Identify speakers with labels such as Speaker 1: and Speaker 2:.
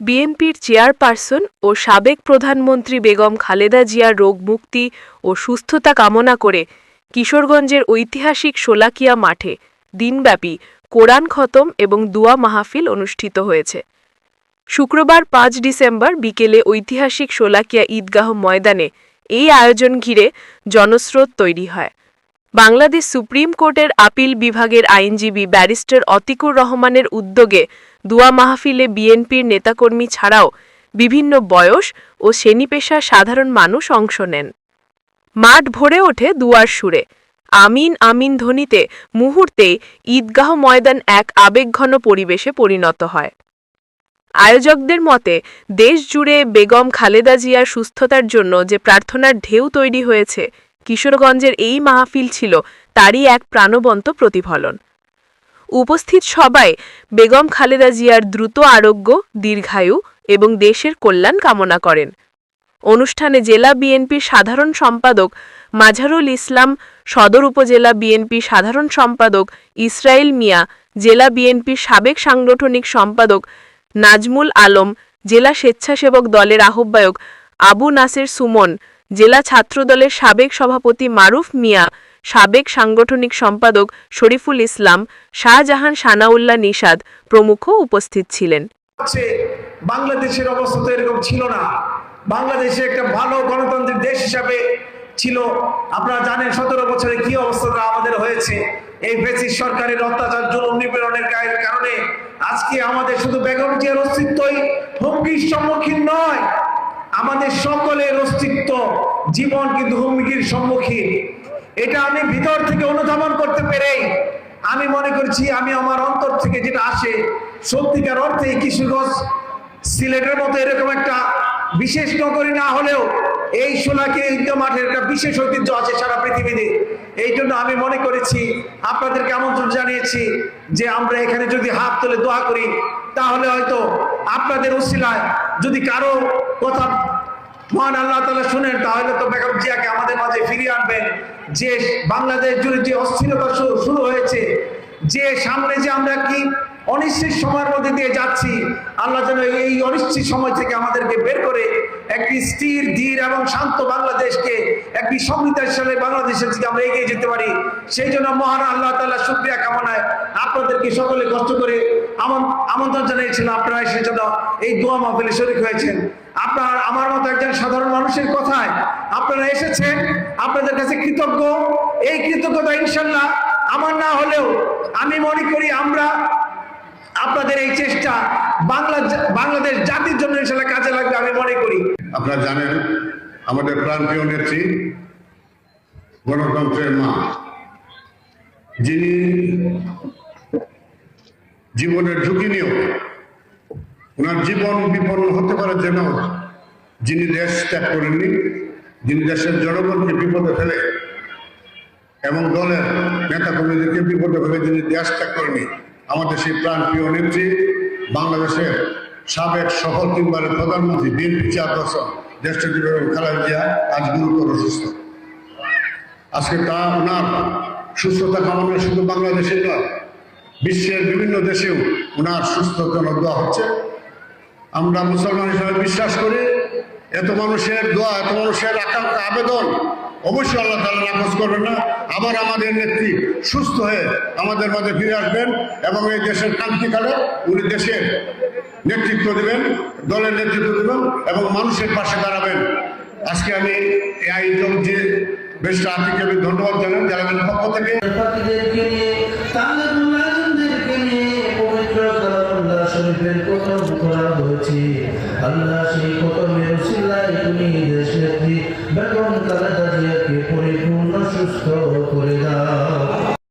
Speaker 1: বিএনপির চেয়ারপারসন ও সাবেক প্রধানমন্ত্রী বেগম খালেদা জিয়ার রোগমুক্তি ও সুস্থতা কামনা করে কিশোরগঞ্জের ঐতিহাসিক শোলাকিয়া মাঠে দিনব্যাপী কোরআন খতম এবং দুয়া মাহফিল অনুষ্ঠিত হয়েছে। শুক্রবার ৫ ডিসেম্বর বিকেলে ঐতিহাসিক শোলাকিয়া ঈদগাহ ময়দানে এই আয়োজন ঘিরে জনস্রোত তৈরি হয়। বাংলাদেশ সুপ্রিম কোর্টের আপিল বিভাগের আইনজীবী ব্যারিস্টার অতীকুর রহমানের উদ্যোগে দুয়া মাহফিলে বিএনপির নেতাকর্মী ছাড়াও বিভিন্ন বয়স ও শ্রেণীপেশার সাধারণ মানুষ অংশ নেন। মাঠ ভরে ওঠে দুয়ার সুরে। আমিন আমিন ধ্বনিতে মুহূর্তেই ঈদগাহ ময়দান এক আবেগঘন পরিবেশে পরিণত হয়। আয়োজকদের মতে দেশ জুড়ে বেগম খালেদা জিয়ার সুস্থতার জন্য যে প্রার্থনার ঢেউ তৈরি হয়েছে, কিশোরগঞ্জের এই মাহফিল ছিল তারই এক প্রাণবন্ত প্রতিফলন। উপস্থিত সবাই বেগম খালেদা জিয়ার দ্রুত আরোগ্য, দীর্ঘায়ু এবং দেশের কল্যাণ কামনা করেন। অনুষ্ঠানে জেলা বিএনপির সাধারণ সম্পাদক মাঝারুল ইসলাম, সদর উপজেলা বিএনপির সাধারণ সম্পাদক ইসরাইল মিয়া, জেলা বিএনপির সাবেক সাংগঠনিক সম্পাদক নাজমুল আলম, জেলা স্বেচ্ছাসেবক দলের আহ্বায়ক আবু নাসের সুমন, জেলা ছাত্রদলের সাবেক সভাপতি মারুফ মিয়া, সাবেক সাংগঠনিক সম্পাদক শরীফুল ইসলাম, শাহজাহান সানাউল্লাহ নিষাদ প্রমুখ উপস্থিত ছিলেন।
Speaker 2: বাংলাদেশের অবস্থা তো এরকম ছিল না। বাংলাদেশে একটা ভালো গণতান্ত্রিক দেশ হিসাবে ছিল। আপনারা জানেন 17 বছরে কি অবস্থাটা আমাদের হয়েছে। এই ফ্যাসিস্ট সরকারের অত্যাচার, জুলুম, নিপীড়নের কারণে আজকে আমাদের শুধু বেগম জিয়ার অস্তিত্বই হুমকির সম্মুখীন নয়, আমাদের সকলের অস্তিত্ব, জীবন কিন্তু হুমকির সম্মুখীন। এটা আমি ভিতর থেকে অনুধাবন করতে পেরে আমি মনে করছি, আমি আমার অন্তর থেকে যেটা আসে, সত্যিকার অর্থে কিশোরগঞ্জ সিলেটের মতো এরকম একটা বিশেষ নগরী না হলেও এই শোলাকিয়া ঈদগাহ মাঠের একটা বিশেষ ঐতিহ্য আছে সারা পৃথিবীতে। এই জন্য আমি মনে করেছি, আপনাদেরকে আমন্ত্রণ জানিয়েছি যে আমরা এখানে যদি হাত তুলে দোয়া করি, তাহলে হয়তো আপনাদের উসিলায় যদি কারো কথা মহান আল্লাহ তাআলা শুনেন, তাহলে তো বেগম জিয়াকে আমাদের মাঝে ফিরিয়ে আনবেন। যে বাংলাদেশ জুড়ে যে অস্থিরতা শুরু হয়েছে, যে সামনে যে আমরা কি অনিশ্চিত সময়ের মধ্যে দিয়ে যাচ্ছি, আল্লাহ যেন এই অনিশ্চিত সময় থেকে আমাদেরকে বের করে একটি স্থির, ধীর এবং শান্ত বাংলাদেশকে, একটি সমৃদ্ধশালী বাংলাদেশের দিকে আমরা এগিয়ে যেতে পারি। সেই জন্য মহান আল্লাহ তাআলা শুকরিয়া কামনায় আপনাদেরকে সকলে কষ্ট করে আমন্ত্রণ জানিয়েছিলাম। আপনারা সেই জন্য এই দোয়া মাহফিলে শরীক হয়েছেন। আপনার আমার মতো একজন সাধারণ মানুষের কথায় আপনারা এসেছেন, আপনাদের কাছে কৃতজ্ঞ। এই কৃতজ্ঞতা ইনশাল্লাহ আমার না হলেও আমি মনে করি আমরা আপনাদের এই চেষ্টা বাংলাদেশ জাতির জন্য ইনশাল্লাহ কাজে লাগবে আমি মনে করি।
Speaker 3: আপনারা জানেন আমাদের প্রাণপ্রিয় নেত্রী, গণতন্ত্রের মা, যিনি জীবনের ঝুঁকি নিয়েও, ওনার জীবন বিপন্ন হতে পারে যেন, যিনি দেশ ত্যাগ করেননি, যিনি দেশের জনগণকে বিপদে ফেলে এবং দলের নেতাকর্মীদেরকে বিপদে ফেলে যিনি দেশ ত্যাগ করেনি, আমাদের সেই প্রাণপ্রিয় নেত্রী, বাংলাদেশের সাবেক সফল 3 বারের প্রধানমন্ত্রী, বিএনপি চেয়ারপারসন দেশটি বেগম খালেদা জিয়া আজ গুরুতর অসুস্থ। আজকে ওনার সুস্থতা কামনা শুধু বাংলাদেশে নয়, বিশ্বের বিভিন্ন দেশেও ওনার সুস্থতার জন্য দোয়া হচ্ছে। আমরা মুসলমান হিসাবে বিশ্বাস করি, এত মানুষের দোয়া, এত মানুষের আকাঙ্ক্ষা, আবেদন অবশ্যই আল্লাহ তাআলা নাকচ করবেন না। আবার আমাদের নেত্রী সুস্থ হয়ে আমাদের মাঝে ফিরে আসবেন এবং এই দেশের ক্রান্তিকালে উনি দেশের নেতৃত্ব দেবেন, দলের নেতৃত্ব দেবেন এবং মানুষের পাশে দাঁড়াবেন। আজকে আমি এই আয়োজন যে বেশ আর্থিককে ধন্যবাদ জানাই জানাবেন পক্ষ থেকে।
Speaker 4: আল্লাহ সেই কতমের উসিলায় তুমি দেশের বেগম খালেদা জিয়াকে পরিপূর্ণ সুস্থ করে দাও।